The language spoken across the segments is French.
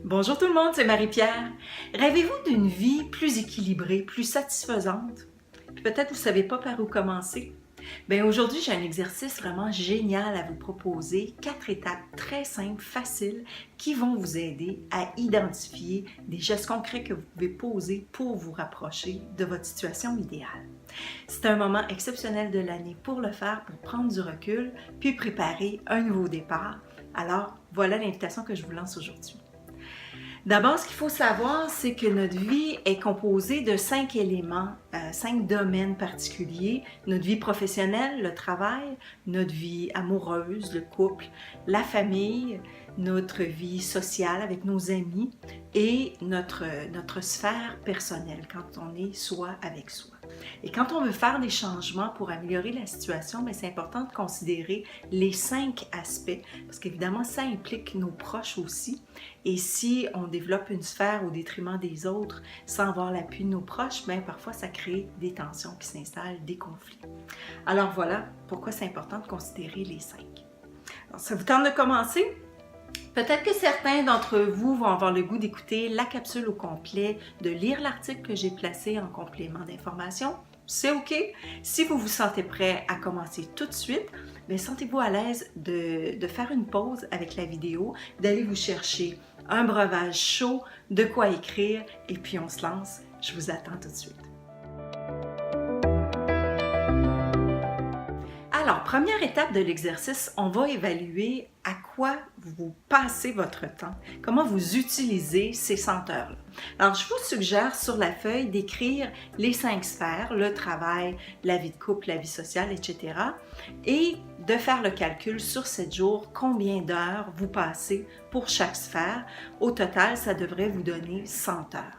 Bonjour tout le monde, c'est Marie-Pierre. Rêvez-vous d'une vie plus équilibrée, plus satisfaisante? Puis peut-être vous ne savez pas par où commencer? Bien, aujourd'hui, j'ai un exercice vraiment génial à vous proposer. 4 étapes très simples, faciles, qui vont vous aider à identifier des gestes concrets que vous pouvez poser pour vous rapprocher de votre situation idéale. C'est un moment exceptionnel de l'année pour le faire, pour prendre du recul, puis préparer un nouveau départ. Alors, voilà l'invitation que je vous lance aujourd'hui. D'abord, ce qu'il faut savoir, c'est que notre vie est composée de 5 éléments, 5 domaines particuliers. Notre vie professionnelle, le travail, notre vie amoureuse, le couple, la famille, notre vie sociale avec nos amis et notre sphère personnelle quand on est soi avec soi. Et quand on veut faire des changements pour améliorer la situation, c'est important de considérer les 5 aspects parce qu'évidemment, ça implique nos proches aussi. Et si on développe une sphère au détriment des autres sans avoir l'appui de nos proches, parfois ça crée des tensions qui s'installent, des conflits. Alors voilà pourquoi c'est important de considérer les 5. Alors, ça vous tente de commencer? Peut-être que certains d'entre vous vont avoir le goût d'écouter la capsule au complet, de lire l'article que j'ai placé en complément d'information. C'est OK. Si vous vous sentez prêt à commencer tout de suite, sentez-vous à l'aise de faire une pause avec la vidéo, d'aller vous chercher un breuvage chaud, de quoi écrire, et puis on se lance. Je vous attends tout de suite. Alors, première étape de l'exercice, on va évaluer à quoi vous passez votre temps, comment vous utilisez ces senteurs-là. Alors, je vous suggère sur la feuille d'écrire les 5 sphères, le travail, la vie de couple, la vie sociale, etc. et de faire le calcul sur 7 jours, combien d'heures vous passez pour chaque sphère. Au total, ça devrait vous donner 100 heures.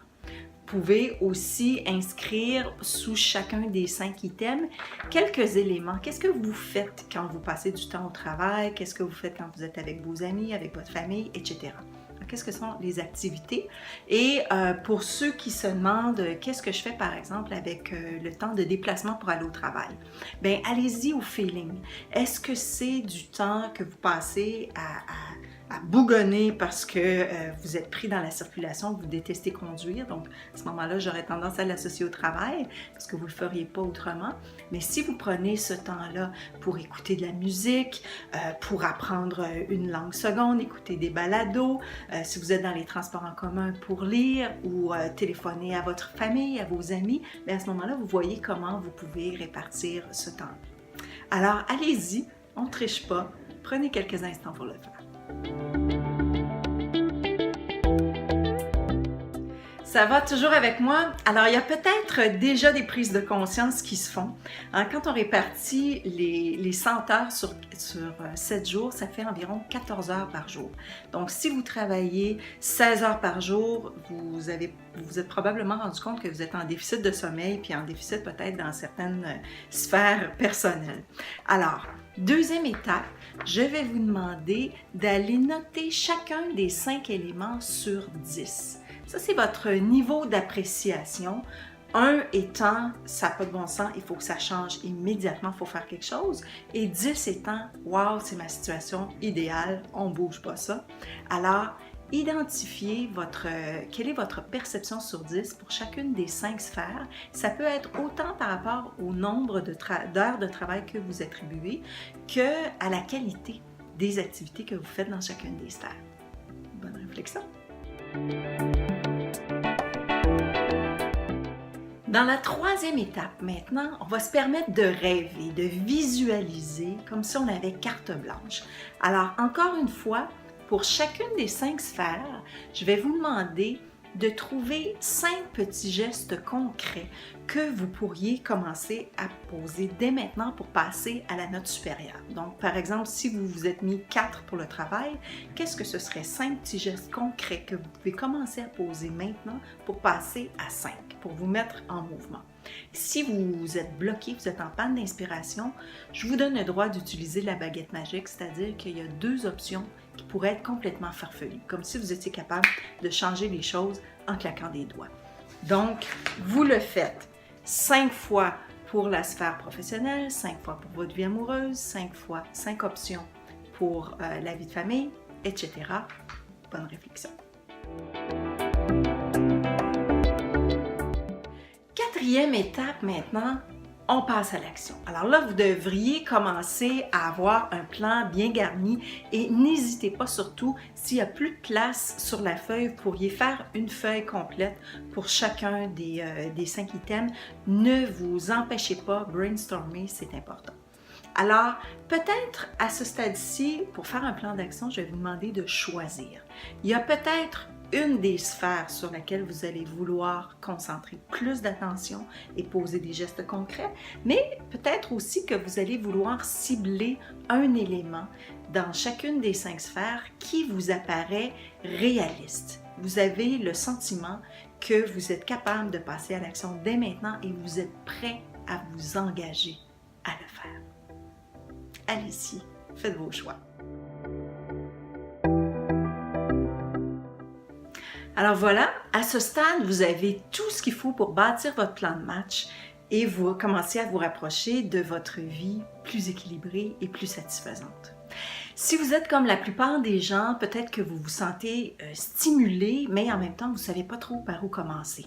Vous pouvez aussi inscrire sous chacun des 5 items quelques éléments. Qu'est-ce que vous faites quand vous passez du temps au travail? Qu'est-ce que vous faites quand vous êtes avec vos amis, avec votre famille, etc. Qu'est-ce que sont les activités? Et pour ceux qui se demandent qu'est-ce que je fais par exemple avec le temps de déplacement pour aller au travail? Allez-y au feeling. Est-ce que c'est du temps que vous passez à bougonner parce que vous êtes pris dans la circulation, que vous détestez conduire? Donc, à ce moment-là, j'aurais tendance à l'associer au travail parce que vous ne le feriez pas autrement. Mais si vous prenez ce temps-là pour écouter de la musique, pour apprendre une langue seconde, écouter des balados, si vous êtes dans les transports en commun pour lire ou téléphoner à votre famille, à vos amis, à ce moment-là, vous voyez comment vous pouvez répartir ce temps. Alors, allez-y, on ne triche pas, prenez quelques instants pour le faire. Ça va toujours avec moi? Alors, il y a peut-être déjà des prises de conscience qui se font. Quand on répartit les 100 heures sur 7 jours, ça fait environ 14 heures par jour. Donc, si vous travaillez 16 heures par jour, vous vous êtes probablement rendu compte que vous êtes en déficit de sommeil, puis en déficit peut-être dans certaines sphères personnelles. Alors, deuxième étape, je vais vous demander d'aller noter chacun des 5 éléments sur 10. Ça, c'est votre niveau d'appréciation. 1 étant, ça n'a pas de bon sens, il faut que ça change immédiatement, il faut faire quelque chose. Et 10 étant, wow, c'est ma situation idéale, on ne bouge pas ça. Alors, identifiez quelle est votre perception sur 10 pour chacune des 5 sphères. Ça peut être autant par rapport au nombre d'heures de travail que vous attribuez qu'à la qualité des activités que vous faites dans chacune des sphères. Bonne réflexion! Dans la 3e étape, maintenant, on va se permettre de rêver, de visualiser comme si on avait carte blanche. Alors, encore une fois, pour chacune des 5 sphères, je vais vous demander de trouver 5 petits gestes concrets que vous pourriez commencer à poser dès maintenant pour passer à la note supérieure. Donc, par exemple, si vous vous êtes mis 4 pour le travail, qu'est-ce que ce serait 5 petits gestes concrets que vous pouvez commencer à poser maintenant pour passer à 5, pour vous mettre en mouvement? Si vous êtes bloqué, vous êtes en panne d'inspiration, je vous donne le droit d'utiliser la baguette magique, c'est-à-dire qu'il y a 2 options qui pourraient être complètement farfelues, comme si vous étiez capable de changer les choses en claquant des doigts. Donc, vous le faites 5 fois pour la sphère professionnelle, 5 fois pour votre vie amoureuse, 5 fois 5 options pour la vie de famille, etc. Bonne réflexion. Quatrième étape maintenant, on passe à l'action. Alors là, vous devriez commencer à avoir un plan bien garni et n'hésitez pas surtout, s'il n'y a plus de place sur la feuille, vous pourriez faire une feuille complète pour chacun des 5 items. Ne vous empêchez pas, brainstormer, c'est important. Alors, peut-être à ce stade-ci, pour faire un plan d'action, je vais vous demander de choisir. Il y a peut-être une des sphères sur laquelle vous allez vouloir concentrer plus d'attention et poser des gestes concrets, mais peut-être aussi que vous allez vouloir cibler un élément dans chacune des 5 sphères qui vous apparaît réaliste. Vous avez le sentiment que vous êtes capable de passer à l'action dès maintenant et vous êtes prêt à vous engager à le faire. Allez-y, faites vos choix. Alors voilà, à ce stade, vous avez tout ce qu'il faut pour bâtir votre plan de match et vous commencez à vous rapprocher de votre vie plus équilibrée et plus satisfaisante. Si vous êtes comme la plupart des gens, peut-être que vous vous sentez stimulé, mais en même temps, vous ne savez pas trop par où commencer.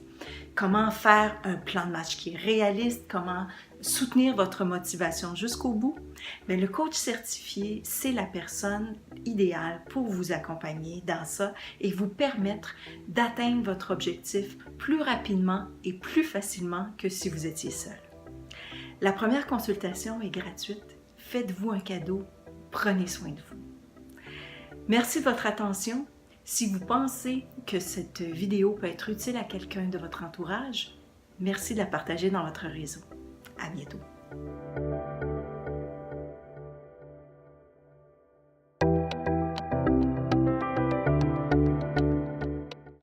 Comment faire un plan de match qui est réaliste, comment soutenir votre motivation jusqu'au bout? Mais le coach certifié, c'est la personne idéale pour vous accompagner dans ça et vous permettre d'atteindre votre objectif plus rapidement et plus facilement que si vous étiez seul. La première consultation est gratuite. Faites-vous un cadeau. Prenez soin de vous. Merci de votre attention. Si vous pensez que cette vidéo peut être utile à quelqu'un de votre entourage, merci de la partager dans votre réseau. À bientôt.